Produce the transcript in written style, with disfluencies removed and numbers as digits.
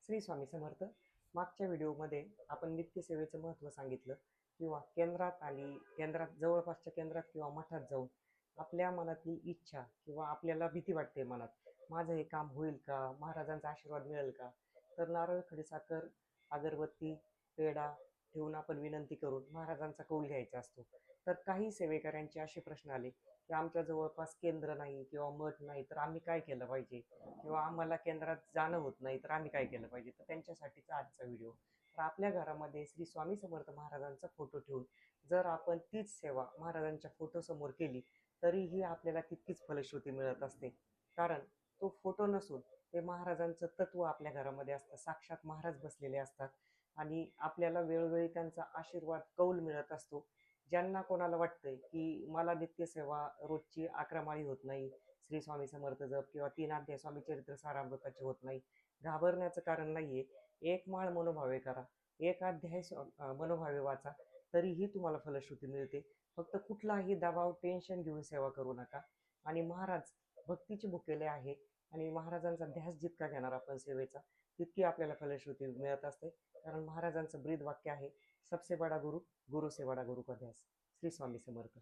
श्री स्वामी समर्थ. मागच्या व्हिडिओमध्ये आपण नित्यसेवेचं महत्त्व सांगितलं किंवा केंद्रात जवळपासच्या केंद्रात किंवा मठात जाऊन आपल्या मनातली इच्छा किंवा आपल्याला भीती वाटते मनात, माझं हे काम होईल का, महाराजांचा आशीर्वाद मिळेल का, तर नारळ खडीसाखर अगरबत्ती पेढा ठेवून आपण विनंती करून महाराजांचा कौल घ्यायचा असतो. तर काही सेवेकऱ्यांचे असे प्रश्न आले की आमच्या जवळपास केंद्र नाही किंवा मठ नाही, तर आम्ही काय केलं पाहिजे, किंवा आम्हाला केंद्रात जाणं होत नाही तर आम्ही काय केलं पाहिजे. तर त्यांच्यासाठीचा आजचा व्हिडिओ. तर आपल्या घरामध्ये श्री स्वामी समर्थ महाराजांचा फोटो ठेवून जर आपण तीच सेवा महाराजांच्या फोटोसमोर केली तरीही आपल्याला तितकीच फलश्रुती मिळत असते. कारण तो फोटो नसून ते महाराजांचं तत्व आपल्या घरामध्ये असतं, साक्षात महाराज बसलेले असतात आणि आपल्याला वेळोवेळी त्यांचा आशीर्वाद कौल मिळत असतो. ज्यांना कोणाला वाटतंय की मला नित्यसेवा रोजची 11 माळी होत नाही, श्री स्वामी समर्थ जप किंवा 3 अध्याय स्वामी चरित्र सारामृताचे होत नाही, घाबरण्याचं कारण नाहीये. एक माळ मनोभावे करा, एक अध्याय मनोभावे वाचा, तरीही तुम्हाला फलश्रुती मिळते. फक्त कुठलाही दबाव टेन्शन घेऊन सेवा करू नका. आणि महाराज भक्तीचे भुकेले आहे आणि महाराजांचा ध्यास जितका घेणार आपण सेवेचा तितकी आपल्याला फलश्रुती मिळत असते. कारण महाराजांचं ब्रीद वाक्य आहे, सबसे बडा गुरु गुरु से बडा गुरु का ध्यास. श्री स्वामी समर्थ.